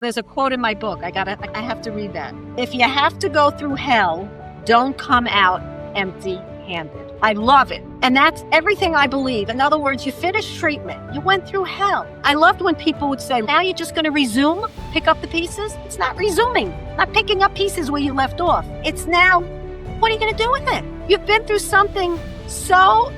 There's a quote in my book. I have to read that. If you have to go through hell, don't come out empty-handed. I love it. And that's everything I believe. In other words, you finished treatment. You went through hell. I loved when people would say, now you're just going to resume, pick up the pieces. It's not resuming, not picking up pieces where you left off. It's now, what are you going to do with it? You've been through something so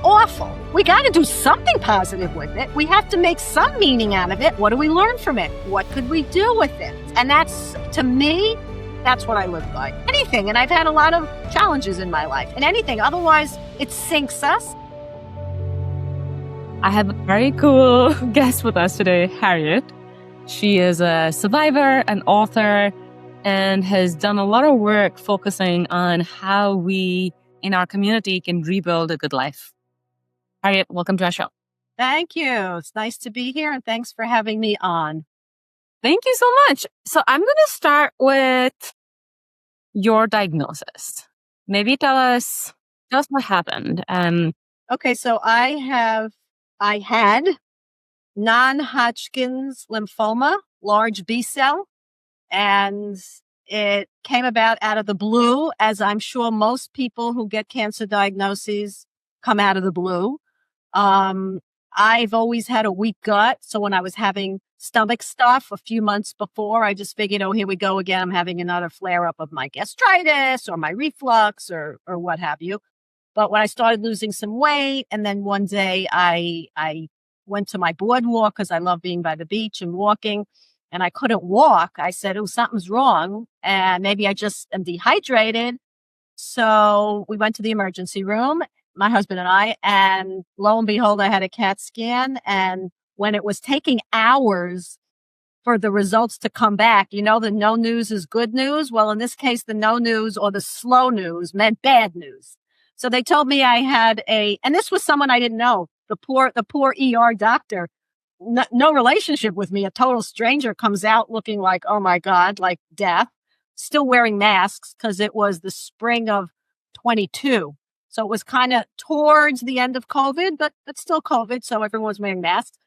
awful. We got to do something positive with it. We have to make some meaning out of it. What do we learn from it? What could we do with it? And that's, to me, that's what I live by. Anything. And I've had a lot of challenges in my life and anything. Otherwise, it sinks us. I have a very cool guest with us today, Harriet. She is a survivor, an author, and has done a lot of work focusing on how we in our community can rebuild a good life. Harriet, welcome to our show. Thank you. It's nice to be here, and thanks for having me on. Thank you so much. So I'm going to start with your diagnosis. Maybe tell us what happened. Okay, so I had non-Hodgkin's lymphoma, large B cell, and it came about out of the blue, as I'm sure most people who get cancer diagnoses come out of the blue. I've always had a weak gut. So when I was having stomach stuff a few months before, I just figured, oh, here we go again. I'm having another flare up of my gastritis or my reflux or what have you. But when I started losing some weight, and then one day I went to my boardwalk because I love being by the beach and walking, and I couldn't walk. I said, oh, something's wrong. And maybe I just am dehydrated. So we went to the emergency room, my husband and I, and lo and behold, I had a CAT scan. And when it was taking hours for the results to come back, the no news is good news. Well, in this case, the no news or the slow news meant bad news. So they told me I had and this was someone I didn't know, the poor ER doctor, no relationship with me, a total stranger, comes out looking like, oh my God, like death, still wearing masks because it was the spring of 22. So it was kind of towards the end of COVID, but still COVID. So everyone was wearing masks.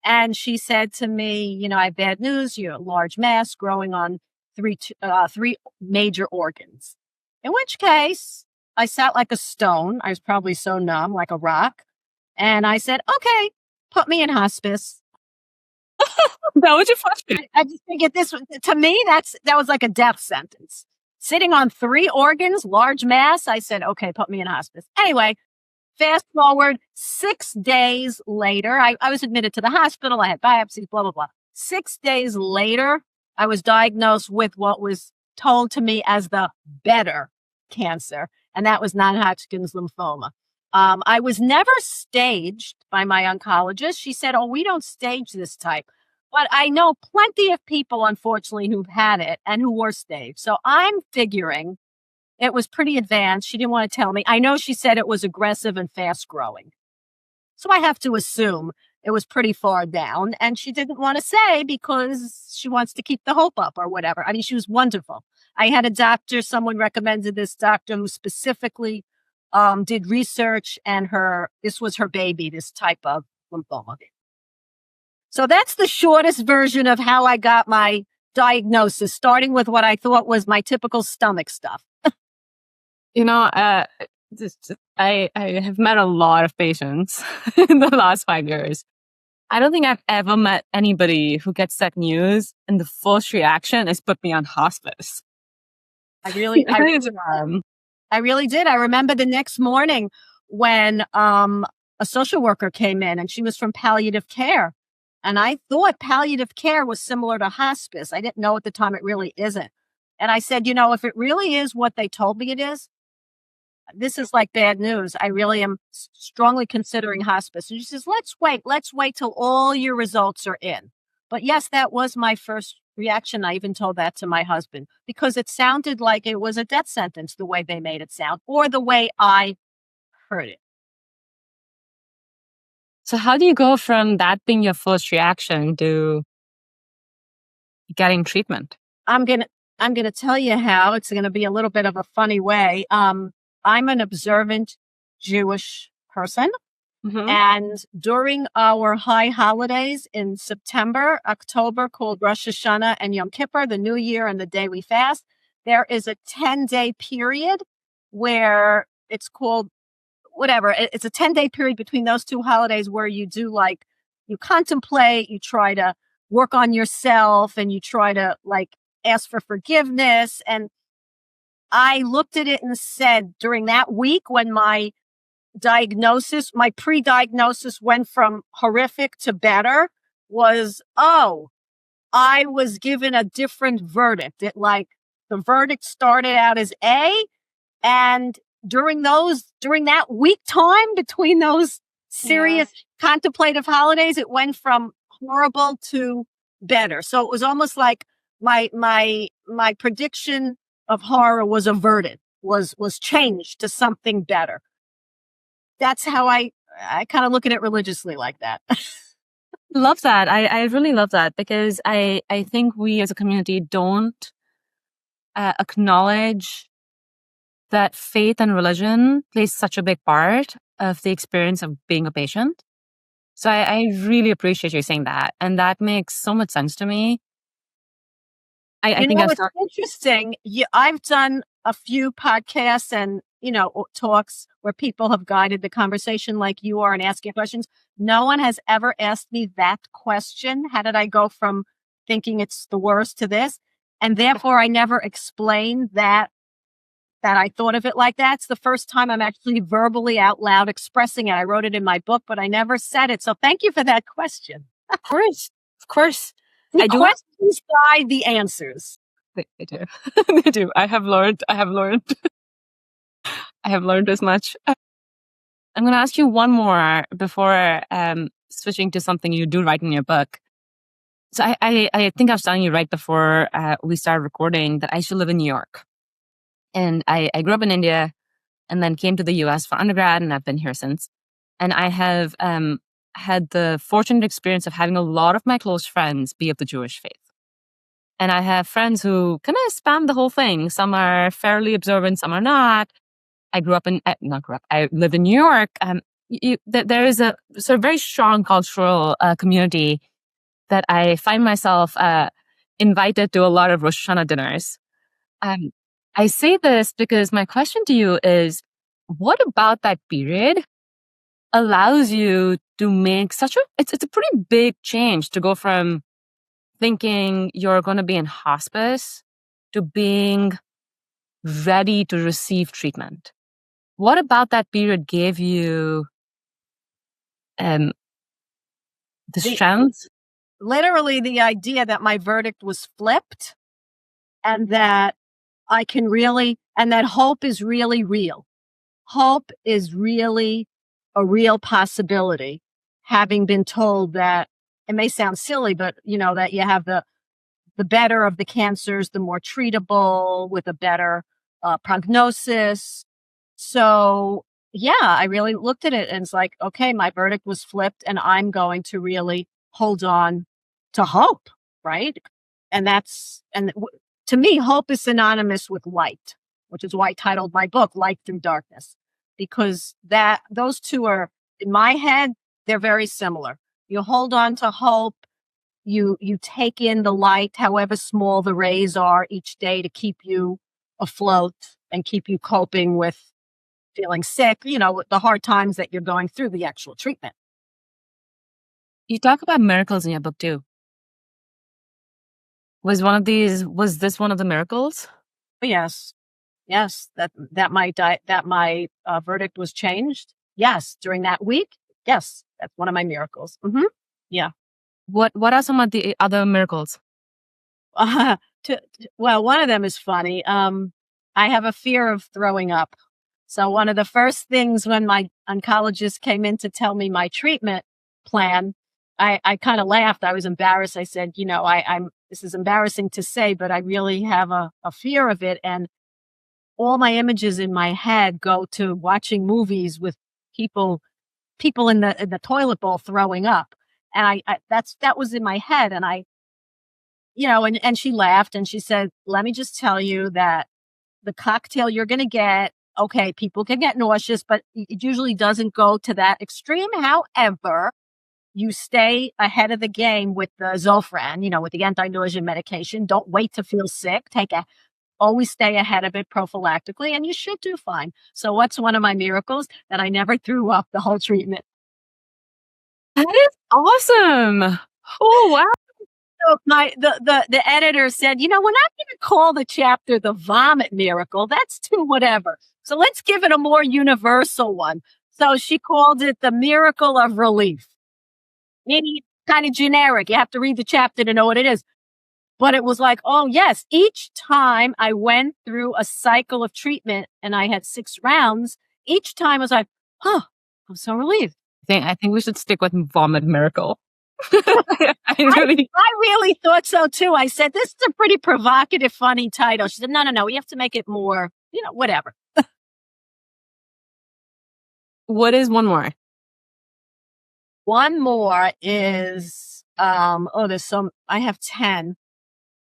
And she said to me, I have bad news. You have a large mass growing on three major organs. In which case, I sat like a stone. I was probably so numb, like a rock. And I said, okay, put me in hospice. That was your first thing. I just figured to me, that was like a death sentence. Sitting on 3 organs, large mass. I said, okay, put me in hospice. Anyway, fast forward 6 days later, I was admitted to the hospital. I had biopsies, blah, blah, blah. 6 days later, I was diagnosed with what was told to me as the better cancer, and that was non-Hodgkin's lymphoma. I was never staged by my oncologist. She said, oh, we don't stage this type. But I know plenty of people, unfortunately, who've had it and who were staged. So I'm figuring it was pretty advanced. She didn't want to tell me. I know she said it was aggressive and fast growing. So I have to assume it was pretty far down. And she didn't want to say because she wants to keep the hope up or whatever. I mean, she was wonderful. I had a doctor, someone recommended this doctor who specifically did research, and this was her baby, this type of lymphoma. So that's the shortest version of how I got my diagnosis, starting with what I thought was my typical stomach stuff. I have met a lot of patients in the last 5 years. I don't think I've ever met anybody who gets that news and the first reaction is put me on hospice. I really did. I remember the next morning when a social worker came in, and she was from palliative care. And I thought palliative care was similar to hospice. I didn't know at the time it really isn't. And I said, if it really is what they told me it is, this is like bad news. I really am strongly considering hospice. And she says, let's wait till all your results are in. But yes, that was my first reaction. I even told that to my husband because it sounded like it was a death sentence, the way they made it sound, or the way I heard it. So how do you go from that being your first reaction to getting treatment? I'm gonna tell you how. It's gonna be a little bit of a funny way. I'm an observant Jewish person. Mm-hmm. And during our high holidays in September, October, called Rosh Hashanah and Yom Kippur, the New Year and the day we fast, there is a 10-day period where it's called whatever. It's a 10-day period between those two holidays where you do like, you contemplate, you try to work on yourself, and you try to like ask for forgiveness. And I looked at it and said, during that week when my pre-diagnosis went from horrific to better, was, I was given a different verdict. The verdict started out as A, and during that week time between those serious contemplative holidays, it went from horrible to better. So it was almost like my prediction of horror was averted, was changed to something better. That's how I kind of look at it religiously like that. Love that. I really love that, because I think we as a community don't acknowledge that faith and religion plays such a big part of the experience of being a patient. So I really appreciate you saying that. And that makes so much sense to me. I think it's interesting. I've done a few podcasts and, talks where people have guided the conversation like you are and asking questions. No one has ever asked me that question. How did I go from thinking it's the worst to this? And therefore I never explained that I thought of it like that. It's the first time I'm actually verbally out loud expressing it. I wrote it in my book, but I never said it. So thank you for that question. Of course. The questions guide the answers. They do. They do. I have learned. I have learned as much. I'm going to ask you one more before switching to something you do write in your book. So I think I was telling you right before we started recording that I used to live in New York. And I grew up in India and then came to the US for undergrad, and I've been here since. And I have had the fortunate experience of having a lot of my close friends be of the Jewish faith. And I have friends who kind of span the whole thing. Some are fairly observant, some are not. I lived in New York. There is a sort of very strong cultural community that I find myself invited to a lot of Rosh Hashanah dinners. I say this because my question to you is, what about that period allows you to make it's a pretty big change to go from thinking you're going to be in hospice to being ready to receive treatment? What about that period gave you the strength? Literally the idea that my verdict was flipped, and that I can and that hope is really real. Hope is really a real possibility. Having been told that, it may sound silly, but that you have the better of the cancers, the more treatable with a better prognosis. So yeah, I really looked at it and it's like, okay, my verdict was flipped and I'm going to really hold on to hope. Right. And to me, hope is synonymous with light, which is why I titled my book Light Through Darkness, because those two are, in my head, they're very similar. You hold on to hope. You take in the light, however small the rays are each day, to keep you afloat and keep you coping with feeling sick, with the hard times that you're going through the actual treatment. You talk about miracles in your book too. Was this one of the miracles? Yes. That my verdict was changed. Yes. During that week. Yes. That's one of my miracles. Mm-hmm. Yeah. What are some of the other miracles? Well, one of them is funny. I have a fear of throwing up. So one of the first things when my oncologist came in to tell me my treatment plan, I kind of laughed. I was embarrassed. I said, this is embarrassing to say, but I really have a fear of it. And all my images in my head go to watching movies with people in the toilet bowl throwing up. And that was in my head. And and she laughed and she said, let me just tell you that the cocktail you're going to get okay, people can get nauseous, but it usually doesn't go to that extreme. However, you stay ahead of the game with the Zofran, with the anti-nausea medication. Don't wait to feel sick. Always stay ahead of it prophylactically, and you should do fine. So what's one of my miracles? That I never threw up the whole treatment. That is awesome. Oh, wow. So the editor said, we're not going to call the chapter the vomit miracle. That's too whatever. So let's give it a more universal one. So she called it the miracle of relief. Maybe kind of generic. You have to read the chapter to know what it is. But it was like, oh yes, each time I went through a cycle of treatment and I had 6 rounds, each time I was like, I'm so relieved. I think we should stick with vomit miracle. I really thought so too. I said, this is a pretty provocative, funny title. She said, no, we have to make it more, whatever. What is one more? One more is, there's I have 10.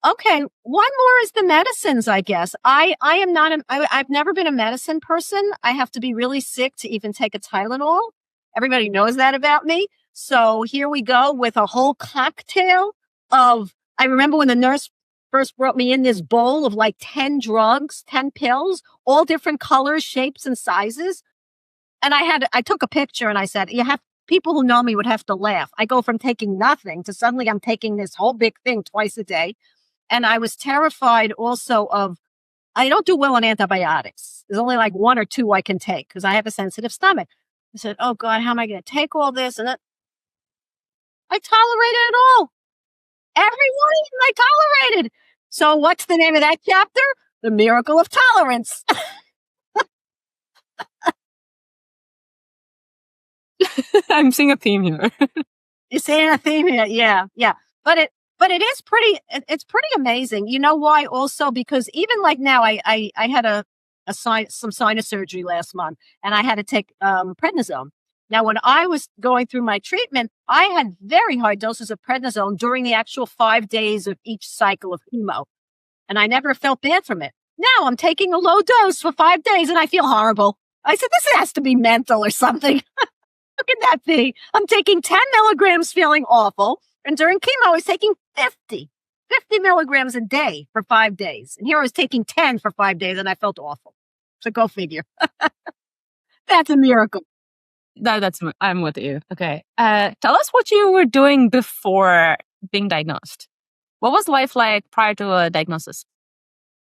Okay. One more is the medicines, I guess. I've never been a medicine person. I have to be really sick to even take a Tylenol. Everybody knows that about me. So here we go with a whole cocktail I remember when the nurse first brought me in this bowl of like 10 drugs, 10 pills, all different colors, shapes, and sizes. And I took a picture and I said, people who know me would have to laugh. I go from taking nothing to suddenly I'm taking this whole big thing twice a day. And I was terrified also I don't do well on antibiotics. There's only like 1 or 2 I can take because I have a sensitive stomach. I said, oh God, how am I going to take all this? And I tolerated it all. Every one of them I tolerated. So what's the name of that chapter? The Miracle of Tolerance. I'm seeing a theme here. You're seeing a theme here. Yeah. But it is it's pretty amazing. You know why also? Because even like now, I had some sinus surgery last month and I had to take prednisone. Now, when I was going through my treatment, I had very high doses of prednisone during the actual 5 days of each cycle of chemo. And I never felt bad from it. Now I'm taking a low dose for 5 days and I feel horrible. I said, this has to be mental or something. How can that be? I'm taking 10 milligrams feeling awful. And during chemo, I was taking 50 milligrams a day for 5 days. And here I was taking 10 for 5 days and I felt awful. So go figure. That's a miracle. I'm with you. Okay. Tell us what you were doing before being diagnosed. What was life like prior to a diagnosis?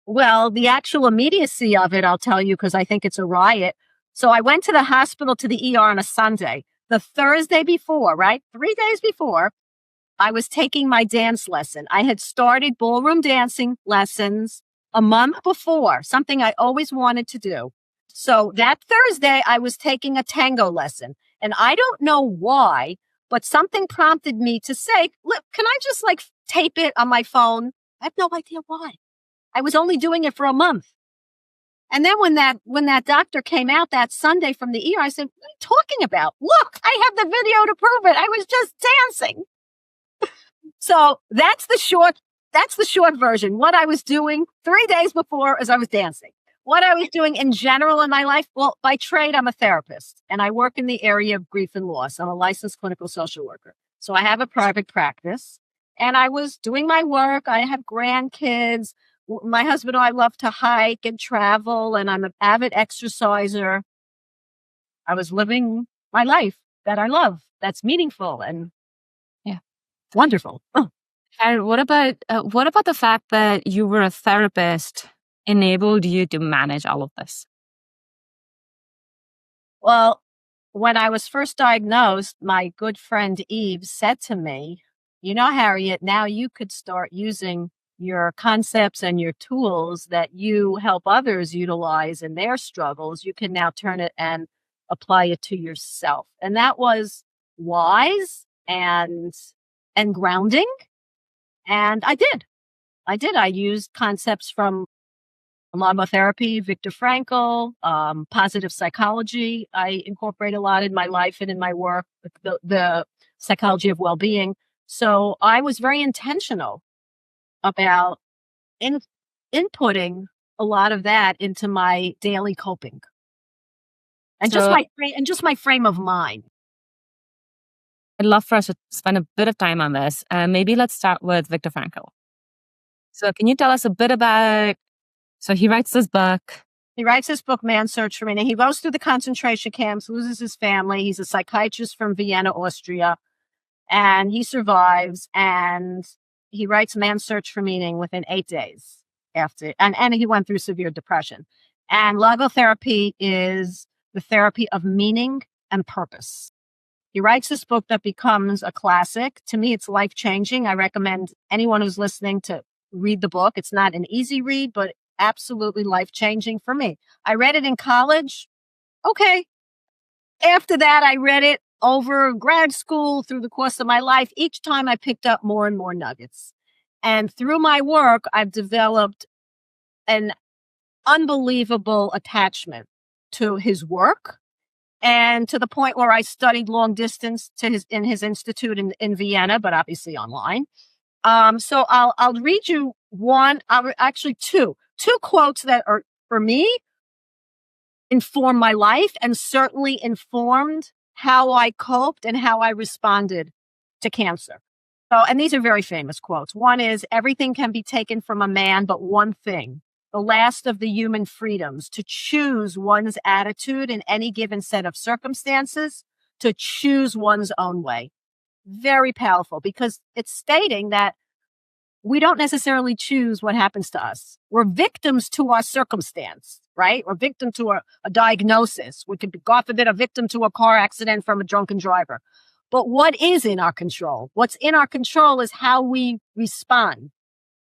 Well, the actual immediacy of it, I'll tell you, because I think it's a riot. So I went to the hospital to the ER on a Sunday. The Thursday before, right? 3 days before, I was taking my dance lesson. I had started ballroom dancing lessons a month before, something I always wanted to do. So that Thursday, I was taking a tango lesson. And I don't know why, but something prompted me to say, look, can I just like tape it on my phone? I have no idea why. I was only doing it for a month. And then when that doctor came out that Sunday from the ER, I said, what are you talking about? Look, I have the video to prove it. I was just dancing. So that's the short version. What I was doing 3 days before as I was dancing. What I was doing in general in my life, well, by trade, I'm a therapist and I work in the area of grief and loss. I'm a licensed clinical social worker. So I have a private practice and I was doing my work. I have grandkids. My husband and I love to hike and travel and I'm an avid exerciser. I was living my life that I love. That's meaningful and wonderful. Oh. And what about the fact that you were a therapist enabled you to manage all of this? Well, when I was first diagnosed, my good friend Eve said to me, Harriet, now you could start using your concepts and your tools that you help others utilize in their struggles. You can now turn it and apply it to yourself. And that was wise and grounding. And I did. I used concepts from logotherapy, Viktor Frankl, positive psychology. I incorporate a lot in my life and in my work, the psychology of well-being. So I was very intentional about inputting a lot of that into my daily coping. And So just my frame of mind. I'd love for us to spend a bit of time on this. Maybe let's start with Viktor Frankl. So can you tell us a bit about, so he writes this book. He writes this book, Man's Search for Meaning. He goes through the concentration camps, loses his family. He's a psychiatrist from Vienna, Austria, and he survives. And he writes Man's Search for Meaning within 8 days after, and he went through severe depression. And logotherapy is the therapy of meaning and purpose. He writes this book that becomes a classic. To me, it's life-changing. I recommend anyone who's listening to read the book. It's not an easy read, but absolutely life-changing for me. I read it in college. Okay. After that, I read it over grad school through the course of my life. Each time I picked up more and more nuggets. And through my work, I've developed an unbelievable attachment to his work, and to the point where I studied long distance in his institute in Vienna, but obviously online. So I'll read you two quotes that are, for me, informed my life and certainly informed how I coped and how I responded to cancer. So, and these are very famous quotes. One is, everything can be taken from a man, but one thing, the last of the human freedoms, to choose one's attitude in any given set of circumstances, to choose one's own way. Very powerful, because it's stating that we don't necessarily choose what happens to us. We're victims to our circumstance, right? We're victim to a diagnosis. We could be, God forbid, a victim to a car accident from a drunken driver. But what is in our control? What's in our control is how we respond,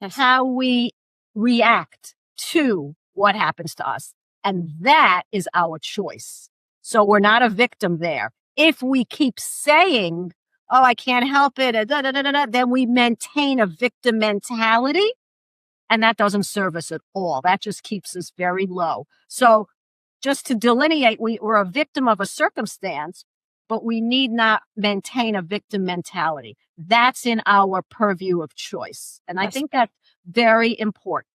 how we react to what happens to us. And that is our choice. So we're not a victim there. If we keep saying, oh, I can't help it, then we maintain a victim mentality. And that doesn't serve us at all. That just keeps us very low. So just to delineate, we're a victim of a circumstance, but we need not maintain a victim mentality. That's in our purview of choice. And I think that's very important.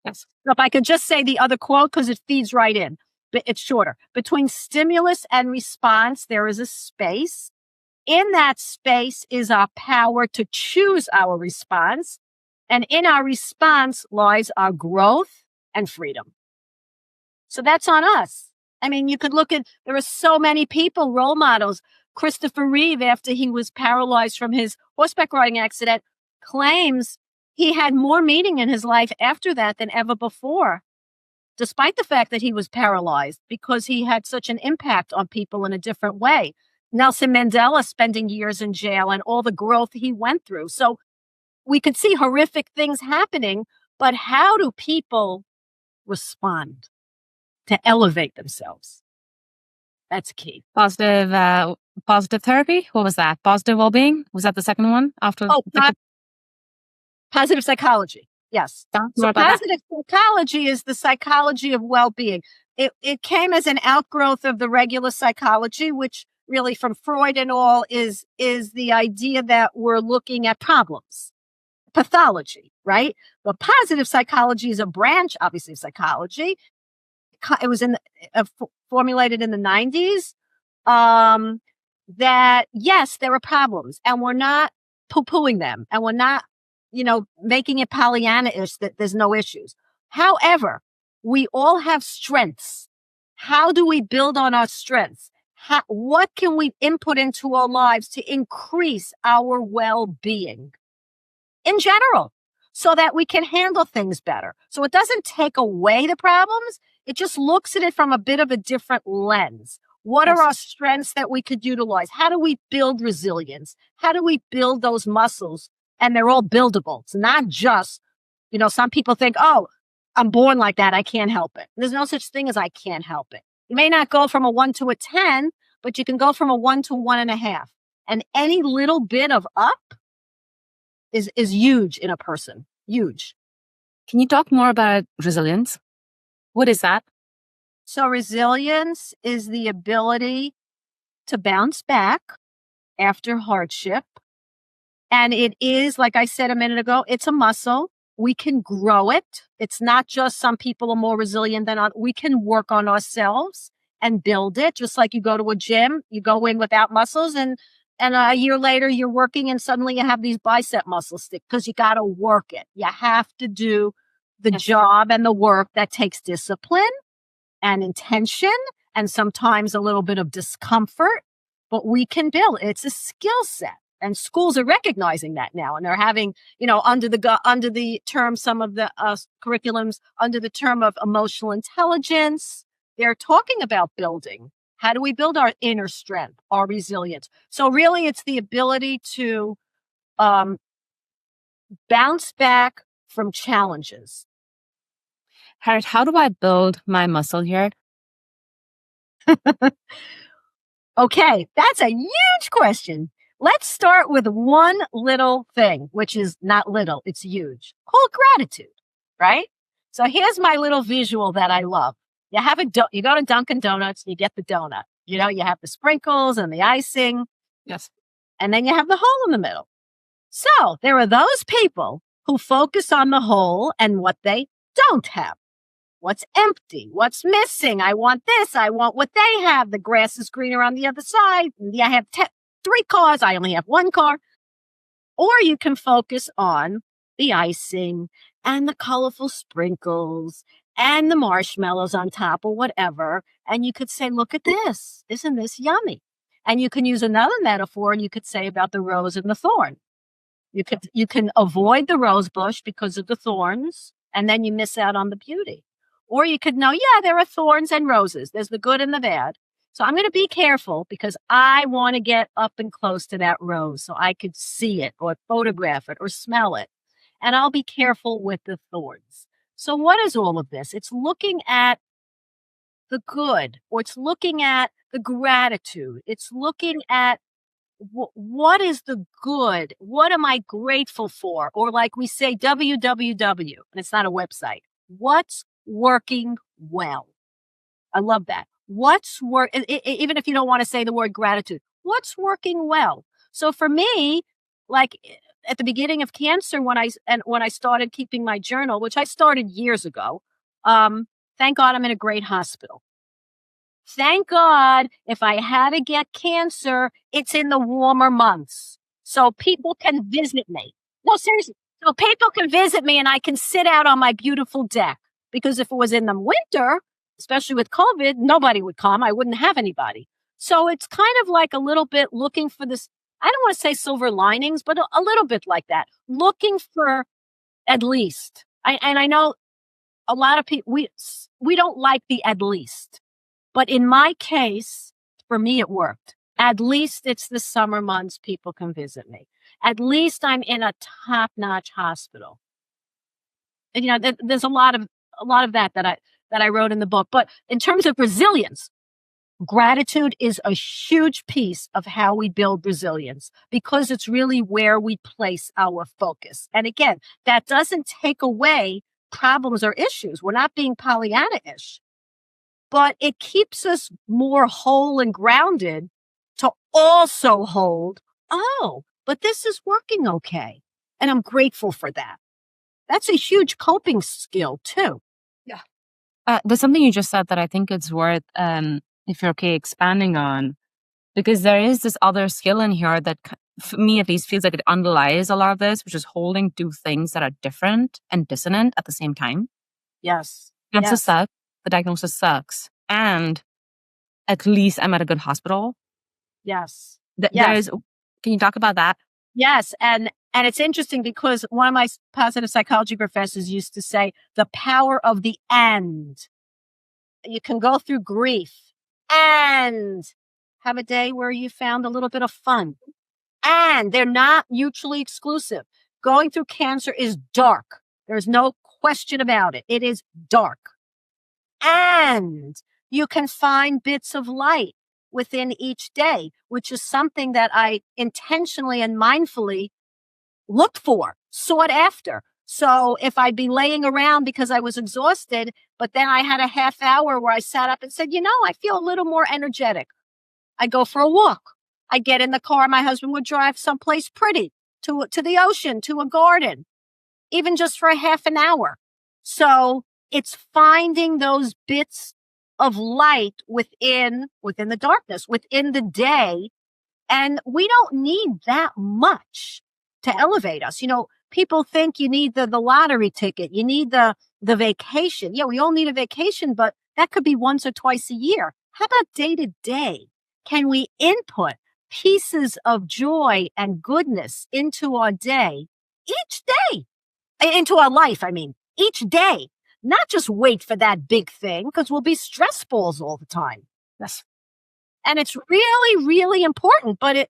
Yes. So if I could just say the other quote, because it feeds right in, but it's shorter. Between stimulus and response, there is a space. In that space is our power to choose our response. And in our response lies our growth and freedom. So that's on us. I mean, you could look at, there are so many people, role models. Christopher Reeve, after he was paralyzed from his horseback riding accident, claims he had more meaning in his life after that than ever before, despite the fact that he was paralyzed, because he had such an impact on people in a different way. Nelson Mandela spending years in jail and all the growth he went through. So we could see horrific things happening, but how do people respond to elevate themselves? That's key. Positive therapy. What was that? Positive well-being. Was that the second one after? Positive psychology. Yes. So positive psychology is the psychology of well-being. It came as an outgrowth of the regular psychology, which really from Freud and all is the idea that we're looking at problems, pathology, right? But positive psychology is a branch, obviously, of psychology. It was formulated in the 90s, that yes, there are problems and we're not poo-pooing them and we're not, making it Pollyanna-ish that there's no issues. However, we all have strengths. How do we build on our strengths? What can we input into our lives to increase our well-being in general so that we can handle things better? So it doesn't take away the problems. It just looks at it from a bit of a different lens. What are our strengths that we could utilize? How do we build resilience? How do we build those muscles? And they're all buildable. It's not just, some people think, oh, I'm born like that. I can't help it. There's no such thing as I can't help it. You may not go from a 1 to a 10, but you can go from a 1 to 1.5. And any little bit of up is huge in a person. Huge. Can you talk more about resilience? What is that? So resilience is the ability to bounce back after hardship. And it is, like I said a minute ago, it's a muscle. We can grow it. It's not just some people are more resilient than others. We can work on ourselves and build it. Just like you go to a gym, you go in without muscles, and a year later you're working and suddenly you have these bicep muscles stick because you got to work it. You have to do the job and the work that takes discipline and intention and sometimes a little bit of discomfort, but we can build. It's a skill set. And schools are recognizing that now. And they're having, under the term, some of the curriculums, under the term of emotional intelligence, they're talking about building. How do we build our inner strength, our resilience? So really, it's the ability to bounce back from challenges. Harriet, how do I build my muscle here? Okay, that's a huge question. Let's start with one little thing, which is not little, it's huge, called gratitude, right? So here's my little visual that I love. You go to Dunkin' Donuts, you get the donut. You have the sprinkles and the icing. Yes. And then you have the hole in the middle. So there are those people who focus on the hole and what they don't have. What's empty? What's missing? I want this. I want what they have. The grass is greener on the other side. I have 3 cars. I only have 1 car. Or you can focus on the icing and the colorful sprinkles and the marshmallows on top or whatever. And you could say, look at this. Isn't this yummy? And you can use another metaphor and you could say about the rose and the thorn. You can avoid the rose bush because of the thorns, and then you miss out on the beauty. Or you could know, there are thorns and roses. There's the good and the bad. So I'm going to be careful because I want to get up and close to that rose so I could see it or photograph it or smell it. And I'll be careful with the thorns. So what is all of this? It's looking at the good, or it's looking at the gratitude. It's looking at what is the good? What am I grateful for? Or like we say, www, and it's not a website. What's working well? I love that. Even if you don't want to say the word gratitude, what's working well? So for me, like at the beginning of cancer, when I started keeping my journal, which I started years ago, thank God I'm in a great hospital. Thank God if I had to get cancer, it's in the warmer months. So people can visit me. No, seriously. So people can visit me and I can sit out on my beautiful deck. Because if it was in the winter, especially with COVID, nobody would come. I wouldn't have anybody. So it's kind of like a little bit looking for this. I don't want to say silver linings, but a little bit like that. Looking for at least. I know a lot of people, we don't like the at least. But in my case, for me, it worked. At least it's the summer months people can visit me. At least I'm in a top-notch hospital. And, there's a lot of that I wrote in the book. But in terms of resilience, gratitude is a huge piece of how we build resilience because it's really where we place our focus. And again, that doesn't take away problems or issues. We're not being Pollyanna-ish, but it keeps us more whole and grounded to also hold, but this is working okay. And I'm grateful for that. That's a huge coping skill too. Yeah. There's something you just said that I think it's worth, if you're okay, expanding on, because there is this other skill in here that, for me at least, feels like it underlies a lot of this, which is holding two things that are different and dissonant at the same time. Yes. Cancer sucks. The diagnosis sucks. And at least I'm at a good hospital. Yes. Can you talk about that? Yes. And it's interesting because one of my positive psychology professors used to say the power of the and. You can go through grief and have a day where you found a little bit of fun. And they're not mutually exclusive. Going through cancer is dark. There's no question about it. It is dark. And you can find bits of light within each day, which is something that I intentionally and mindfully looked for, sought after. So if I'd be laying around because I was exhausted, but then I had a half hour where I sat up and said, I feel a little more energetic. I go for a walk. I get in the car. My husband would drive someplace pretty to the ocean, to a garden, even just for a half an hour. So it's finding those bits of light within the darkness, within the day. And we don't need that much to elevate us. People think you need the lottery ticket, you need the vacation. Yeah, we all need a vacation, but that could be once or twice a year. How about day to day? Can we input pieces of joy and goodness into our day each day, into our life? I mean, each day, not just wait for that big thing, because we'll be stress balls all the time. Yes. And it's really, really important, but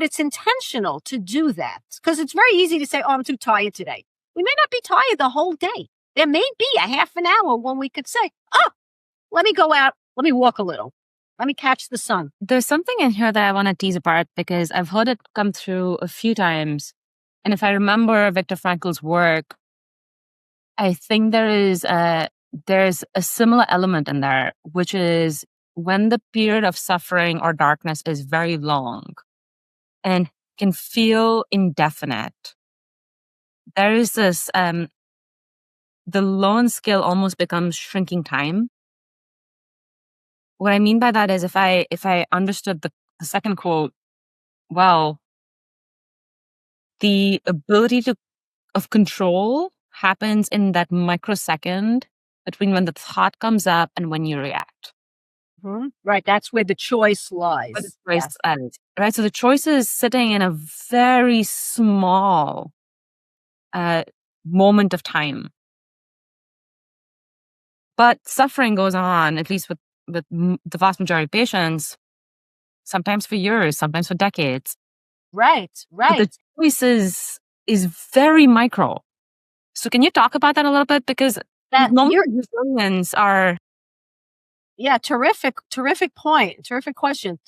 it's intentional to do that, because it's very easy to say, oh, I'm too tired today. We may not be tired the whole day. There may be a half an hour when we could say, oh, let me go out. Let me walk a little. Let me catch the sun. There's something in here that I want to tease apart because I've heard it come through a few times. And if I remember Viktor Frankl's work, I think there's a similar element in there, which is when the period of suffering or darkness is very long and can feel indefinite, there is this, the lone skill almost becomes shrinking time. What I mean by that is if I understood the second quote well, the ability of control happens in that microsecond between when the thought comes up and when you react. Mm-hmm. Right. That's where the choice lies. Where the choice ends, right? So the choice is sitting in a very small moment of time. But suffering goes on, at least with the vast majority of patients, sometimes for years, sometimes for decades. Right. But the choice is very micro. So can you talk about that a little bit? Because resilience are... Yeah, terrific point. Terrific question.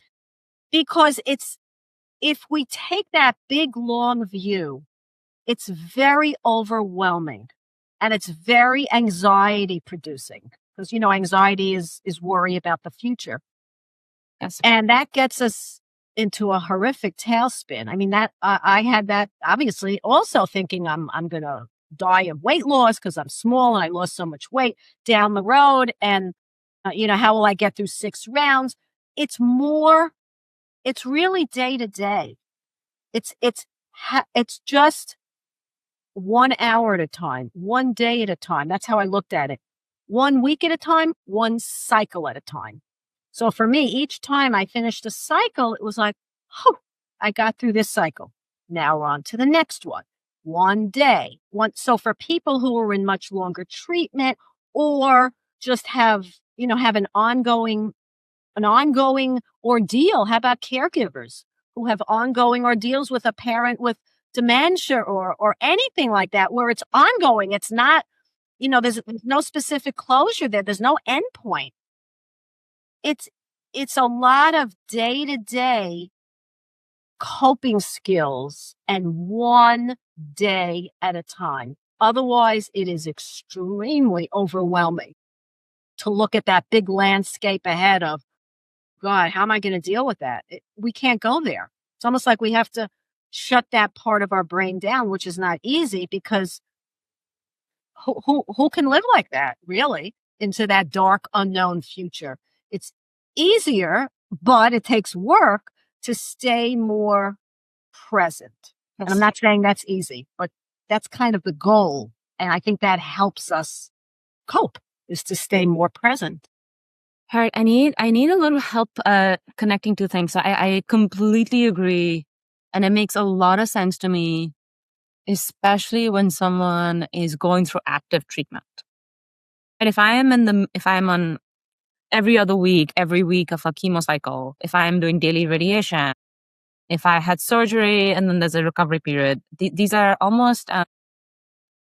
Because if we take that big, long view, it's very overwhelming and it's very anxiety producing, because, anxiety is worry about the future. Yes. And that gets us into a horrific tailspin. I mean, that I had that obviously also thinking I'm going to die of weight loss because I'm small and I lost so much weight down the road. And, how will I get through 6 rounds? It's really day to day. It's just 1 hour at a time, 1 day at a time. That's how I looked at it. 1 week at a time, 1 cycle at a time. So for me, each time I finished a cycle, it was like, oh, I got through this cycle. Now we're on to the next one. 1 day. So for people who are in much longer treatment or just have an ongoing ordeal, how about caregivers who have ongoing ordeals with a parent with dementia or anything like that, where it's ongoing? It's not, there's no specific closure there. There's no end point. It's a lot of day-to-day coping skills and 1 day at a time. Otherwise, it is extremely overwhelming to look at that big landscape ahead of, God, how am I going to deal with that? We can't go there. It's almost like we have to shut that part of our brain down, which is not easy, because who can live like that, really, into that dark, unknown future? It's easier, but it takes work to stay more present. And I'm not saying that's easy, but that's kind of the goal. And I think that helps us cope, is to stay more present. Harriet, I need a little help connecting two things. So I completely agree. And it makes a lot of sense to me, especially when someone is going through active treatment. And if I'm on every other week, every week of a chemo cycle, if I'm doing daily radiation, if I had surgery and then there's a recovery period, these are almost,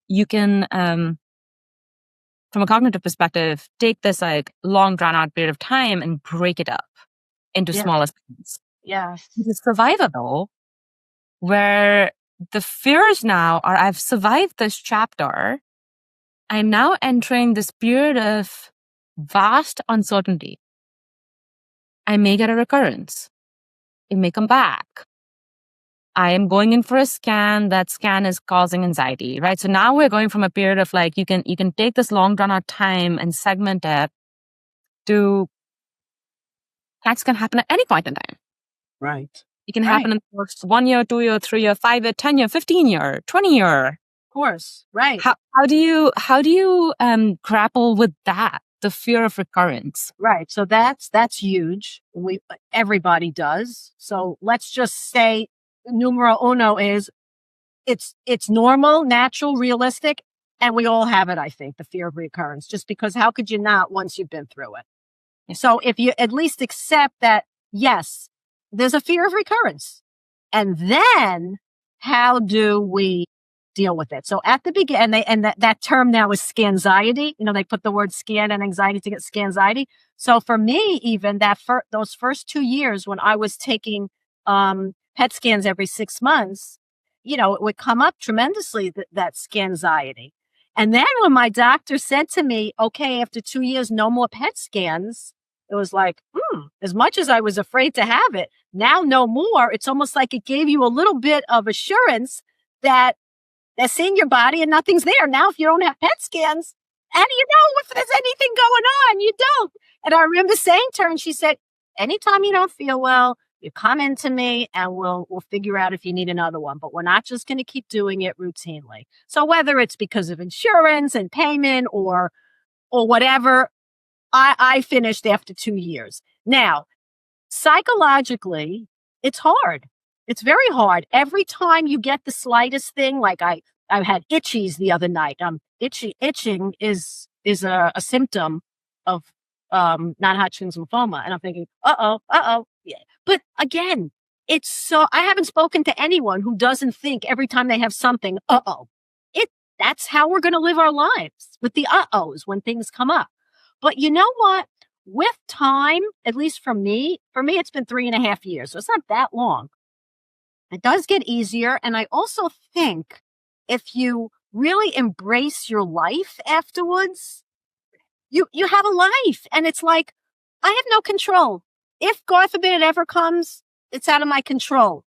you can, from a cognitive perspective, take this like long drawn out period of time and break it up into smaller things. Yes. It's survivable, where the fears now are, I've survived this chapter. I'm now entering this period of vast uncertainty. I may get a recurrence. It may come back. I am going in for a scan. That scan is causing anxiety, right? So now we're going from a period of like, you can take this long drawn out time and segment it Attacks can happen at any point in time. Right. It can happen in the first 1 year, 2 year, 3 year, 5 year, 10 year, 15 year, 20 year. Of course. Right. How do you grapple with that? The fear of recurrence. Right. So that's huge. Everybody does. So let's just say numero uno is it's normal, natural, realistic, and we all have it, I think, the fear of recurrence, just because how could you not once you've been through it? Yes. So if you at least accept that, yes, there's a fear of recurrence, and then how do we deal with it? So at the beginning, and that term now is scanxiety. They put the word scan and anxiety to get scanxiety. So for me, even those first 2 years when I was taking PET scans every 6 months, it would come up tremendously, that scanxiety. And then when my doctor said to me, okay, after 2 years, no more PET scans, it was like, as much as I was afraid to have it, now no more. It's almost like it gave you a little bit of assurance that they're seeing your body and nothing's there. Now, if you don't have PET scans, how do you know if there's anything going on? You don't. And I remember saying to her, and she said, anytime you don't feel well, you come into me and we'll figure out if you need another one, but we're not just going to keep doing it routinely. So whether it's because of insurance and payment or whatever, I finished after 2 years. Now, psychologically, it's hard. It's very hard. Every time you get the slightest thing, like I had itchies the other night. Itching is a symptom of non-Hodgkin's lymphoma, and I'm thinking, yeah. But again, I haven't spoken to anyone who doesn't think every time they have something, that's how we're going to live our lives, with the uh-ohs when things come up. But you know what? With time, at least for me, it's been 3.5 years, so it's not that long. It does get easier. And I also think if you really embrace your life afterwards, you have a life, and it's like, I have no control. If, God forbid, it ever comes, it's out of my control.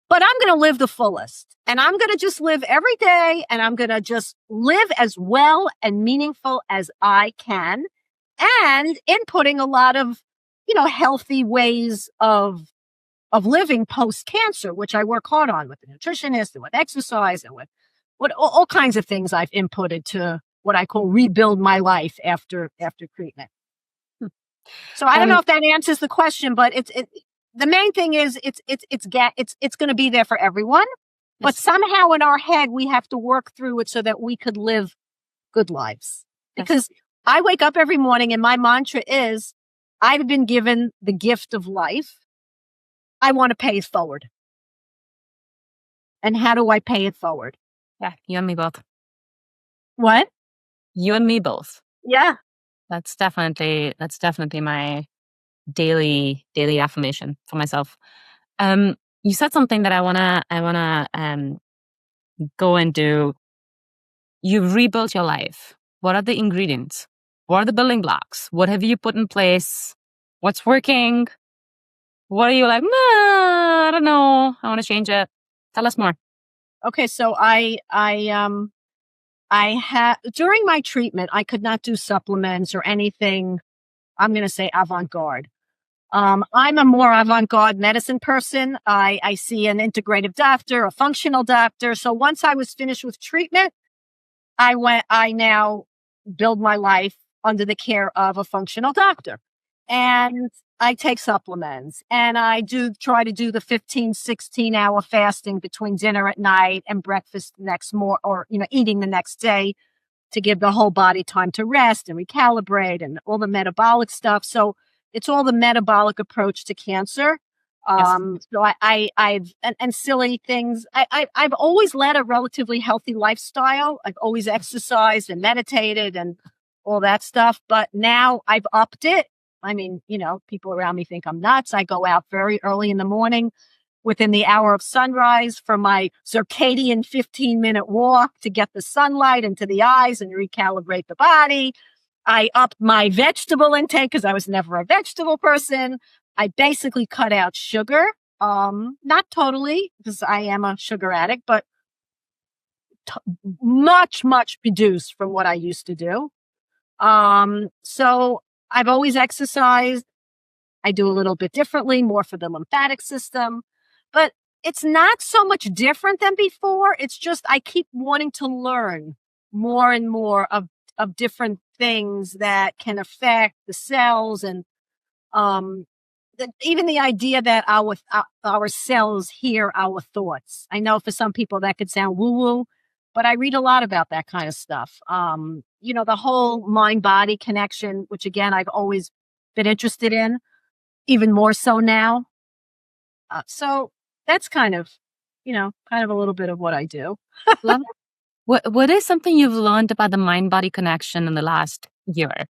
But I'm going to live the fullest, and I'm going to just live every day, and I'm going to just live as well and meaningful as I can, and inputting a lot of, healthy ways of living post-cancer, which I work hard on with the nutritionist and with exercise and with all kinds of things I've inputted to what I call rebuild my life after treatment. So I don't know if that answers the question, but the main thing is it's going to be there for everyone, but somehow in our head we have to work through it so that we could live good lives. Because I wake up every morning and my mantra is, I've been given the gift of life. I want to pay it forward. And how do I pay it forward? Yeah, you and me both. What? You and me both. Yeah. That's definitely my daily affirmation for myself. You said something that I wanna go into. You've rebuilt your life. What are the ingredients? What are the building blocks? What have you put in place? What's working? What are you like? I don't know. I want to change it. Tell us more. Okay, so I had, during my treatment, I could not do supplements or anything, I'm going to say avant-garde. I'm a more avant-garde medicine person. I see an integrative doctor, a functional doctor. So once I was finished with treatment, I now build my life under the care of a functional doctor. And I take supplements, and I try to do the 15, 16-hour fasting between dinner at night and breakfast next morning, or, eating the next day, to give the whole body time to rest and recalibrate and all the metabolic stuff. So it's all the metabolic approach to cancer. So I've silly things. I've always led a relatively healthy lifestyle. I've always exercised and meditated and all that stuff. But now I've upped it. I mean, people around me think I'm nuts. I go out very early in the morning, within the hour of sunrise, for my circadian 15-minute walk to get the sunlight into the eyes and recalibrate the body. I upped my vegetable intake because I was never a vegetable person. I basically cut out sugar. Not totally, because I am a sugar addict, but much reduced from what I used to do. So I've always exercised. I do a little bit differently, more for the lymphatic system, but it's not so much different than before. It's just I keep wanting to learn more and more of different things that can affect the cells and even the idea that our cells hear our thoughts. I know for some people that could sound woo woo, but I read a lot about that kind of stuff. The whole mind body connection, which again I've always been interested in, even more so now. So that's kind of a little bit of what I do. Love it. What is something you've learned about the mind body connection in the last year?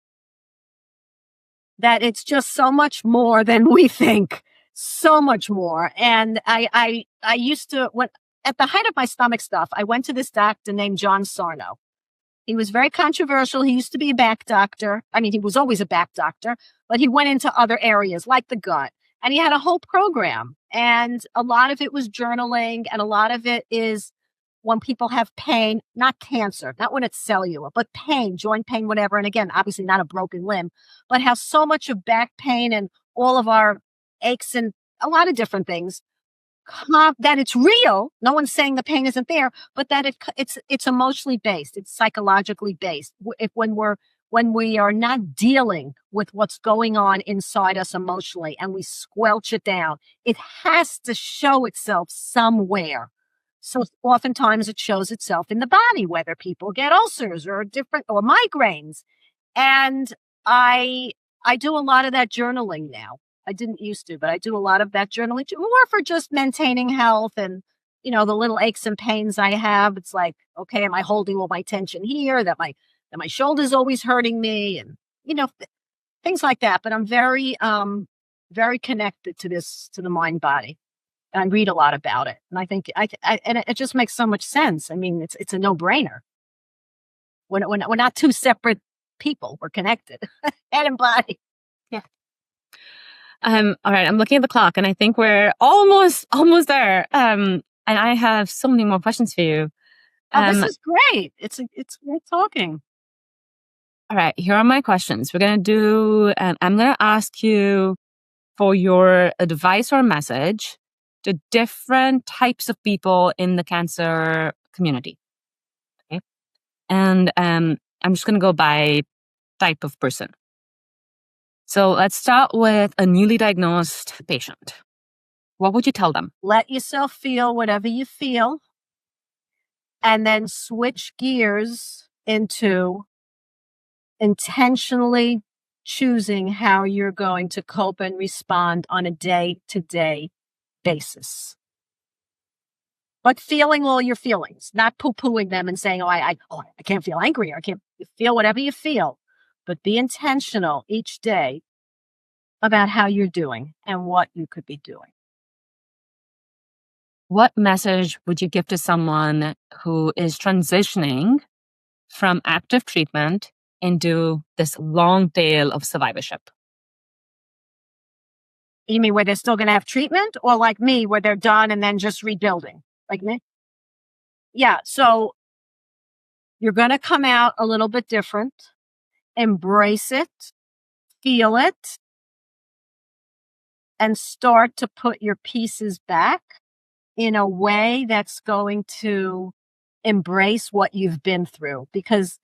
That it's just so much more than we think, so much more. And I used to, when at the height of my stomach stuff, I went to this doctor named John Sarno. He was very controversial. He used to be a back doctor. I mean, he was always a back doctor, but he went into other areas like the gut. And he had a whole program. And a lot of it was journaling. And a lot of it is when people have pain, not cancer, not when it's cellular, but pain, joint pain, whatever. And again, obviously not a broken limb, but how so much of back pain and all of our aches and a lot of different things, that it's real. No one's saying the pain isn't there, but that it's emotionally based. It's psychologically based. When we are not dealing with what's going on inside us emotionally and we squelch it down, it has to show itself somewhere. So oftentimes it shows itself in the body, whether people get ulcers or migraines. And I do a lot of that journaling now. I didn't used to, but I do a lot of that journaling more for just maintaining health and, the little aches and pains I have. It's like, okay, am I holding all my tension here? That my shoulder's always hurting me and, things like that. But I'm very, very connected to the mind body. And I read a lot about it. And I think and it just makes so much sense. I mean, it's a no brainer. We're not two separate people. We're connected, head and body. Yeah. All right. I'm looking at the clock and I think we're almost there. And I have so many more questions for you. This is great. It's we're talking. All right. Here are my questions. We're going to do, I'm going to ask you for your advice or message to different types of people in the cancer community. Okay. And I'm just going to go by type of person. So let's start with a newly diagnosed patient. What would you tell them? Let yourself feel whatever you feel and then switch gears into intentionally choosing how you're going to cope and respond on a day-to-day basis. But feeling all your feelings, not poo-pooing them and saying, I can't feel angry, or I can't feel whatever you feel. But be intentional each day about how you're doing and what you could be doing. What message would you give to someone who is transitioning from active treatment into this long tail of survivorship? You mean where they're still going to have treatment, or like me, where they're done and then just rebuilding? Like me? Yeah. So you're going to come out a little bit different. Embrace it, feel it, and start to put your pieces back in a way that's going to embrace what you've been through, because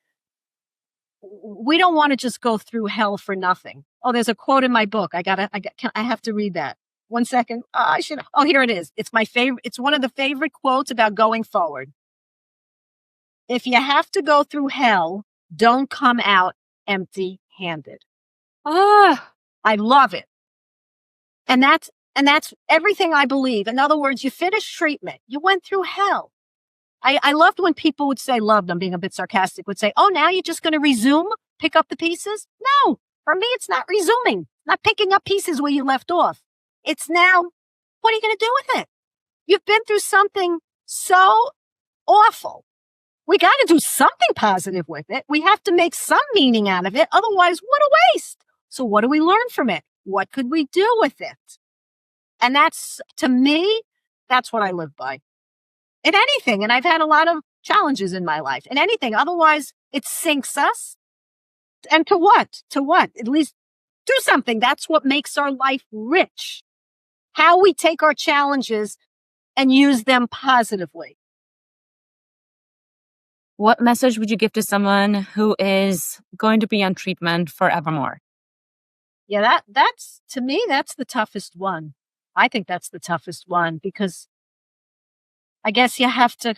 we don't want to just go through hell for nothing. Oh, there's a quote in my book. I have to read that. 1 second. Here it is. It's my favorite. It's one of the favorite quotes about going forward. If you have to go through hell, don't come out empty-handed. I love it. And that's everything I believe. In other words, you finished treatment. You went through hell. I loved when people would say, I'm being a bit sarcastic, would say, oh, now you're just going to resume, pick up the pieces? No, for me, it's not resuming, not picking up pieces where you left off. It's now, what are you going to do with it? You've been through something so awful. We got to do something positive with it. We have to make some meaning out of it. Otherwise, what a waste. So what do we learn from it? What could we do with it? And that's, to me, that's what I live by. In anything. And I've had a lot of challenges in my life. In anything. Otherwise, it sinks us. And to what? To what? At least do something. That's what makes our life rich. How we take our challenges and use them positively. What message would you give to someone who is going to be on treatment forevermore? Yeah, that's to me, that's the toughest one. I think that's the toughest one because I guess you have to,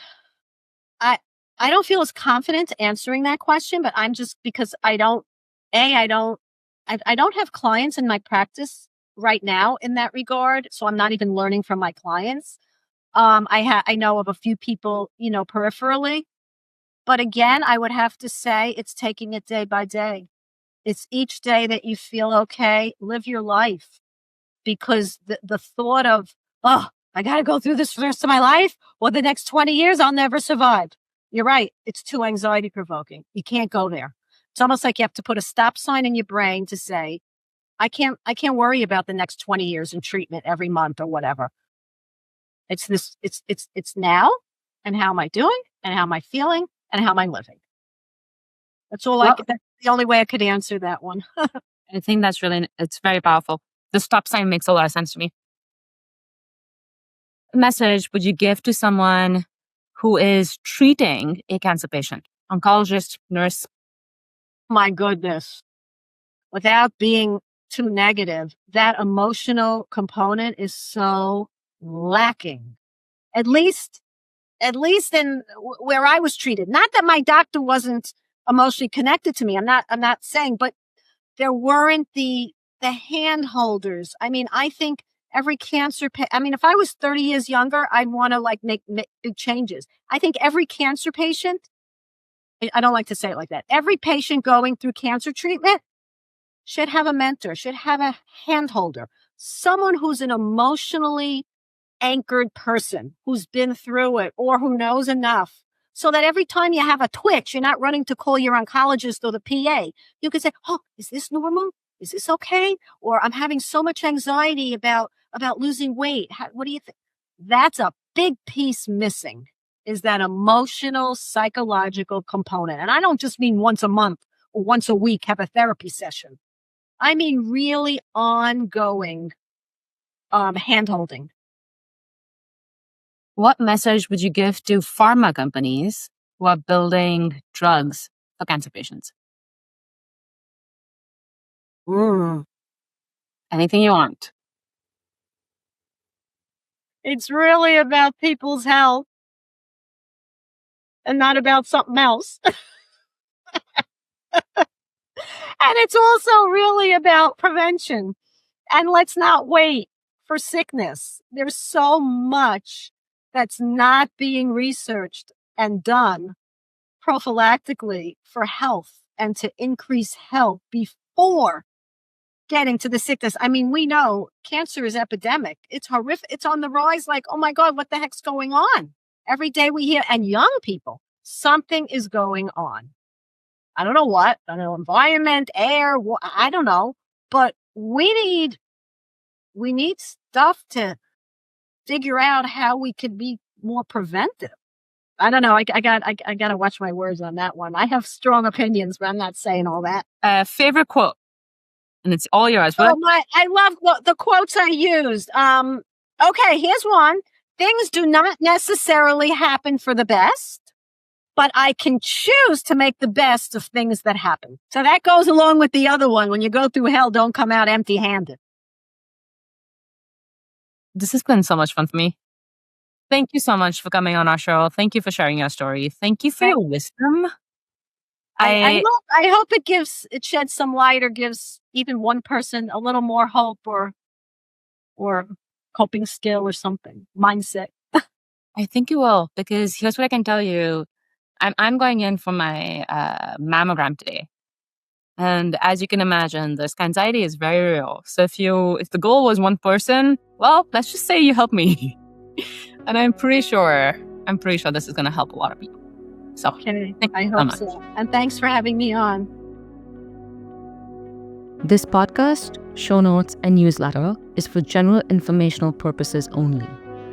I don't feel as confident answering that question, but I'm just because I don't have clients in my practice right now in that regard. So I'm not even learning from my clients. I know of a few people, peripherally, but again, I would have to say it's taking it day by day. It's each day that you feel okay, live your life, because the thought of, oh, I got to go through this for the rest of my life or the next 20 years, I'll never survive. You're right. It's too anxiety provoking. You can't go there. It's almost like you have to put a stop sign in your brain to say, I can't worry about the next 20 years in treatment every month or whatever. It's now, and how am I doing, and how am I feeling, and how am I living? That's all that's the only way I could answer that one. I think it's very powerful. The stop sign makes a lot of sense to me. What message would you give to someone who is treating a cancer patient? Oncologist, nurse? My goodness. Without being too negative, that emotional component is so lacking. At least in where I was treated. Not that my doctor wasn't emotionally connected to me. I'm not saying, but there weren't the hand holders. I mean, I think every cancer if I was 30 years younger, I'd want to make big changes. I think every cancer patient, I don't like to say it like that. Every patient going through cancer treatment should have a mentor, should have a hand holder, someone who's an emotionally anchored person who's been through it or who knows enough so that every time you have a twitch, you're not running to call your oncologist or the PA. You can say, oh, is this normal? Is this okay? Or I'm having so much anxiety about losing weight. What do you think? That's a big piece missing, is that emotional, psychological component. And I don't just mean once a month or once a week have a therapy session. I mean really ongoing hand-holding. What message would you give to pharma companies who are building drugs for cancer patients? Anything you want. It's really about people's health and not about something else. And it's also really about prevention. And let's not wait for sickness. There's so much that's not being researched and done prophylactically for health and to increase health before getting to the sickness. I mean, we know cancer is epidemic. It's horrific. It's on the rise. Like, oh my God, what the heck's going on? Every day we hear, and young people, something is going on. I don't know what, I don't know, environment, air, I don't know, but we need stuff to figure out how we could be more preventive. I don't know. I got to watch my words on that one. I have strong opinions, but I'm not saying all that. Favorite quote, and it's all yours. I love the quotes I used. Okay, here's one. Things do not necessarily happen for the best, but I can choose to make the best of things that happen. So that goes along with the other one. When you go through hell, don't come out empty-handed. This has been so much fun for me. Thank you so much for coming on our show. Thank you for sharing your story. Thank you for your wisdom. I hope it sheds some light or gives even one person a little more hope or coping skill or something, mindset. I think you will, because here's what I can tell you. I'm going in for my mammogram today. And as you can imagine, the scanxiety is very real. So if the goal was one person, well, let's just say you help me. And I'm pretty sure this is going to help a lot of people. So okay, I hope so. And thanks for having me on. This podcast, show notes, and newsletter is for general informational purposes only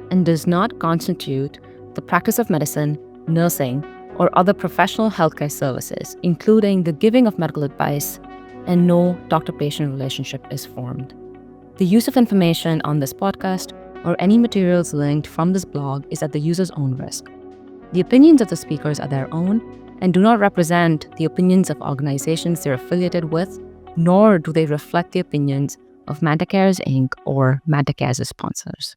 and does not constitute the practice of medicine, nursing, or other professional healthcare services, including the giving of medical advice, and no doctor-patient relationship is formed. The use of information on this podcast or any materials linked from this blog is at the user's own risk. The opinions of the speakers are their own and do not represent the opinions of organizations they're affiliated with, nor do they reflect the opinions of Mantacares Inc. or Mantacares' sponsors.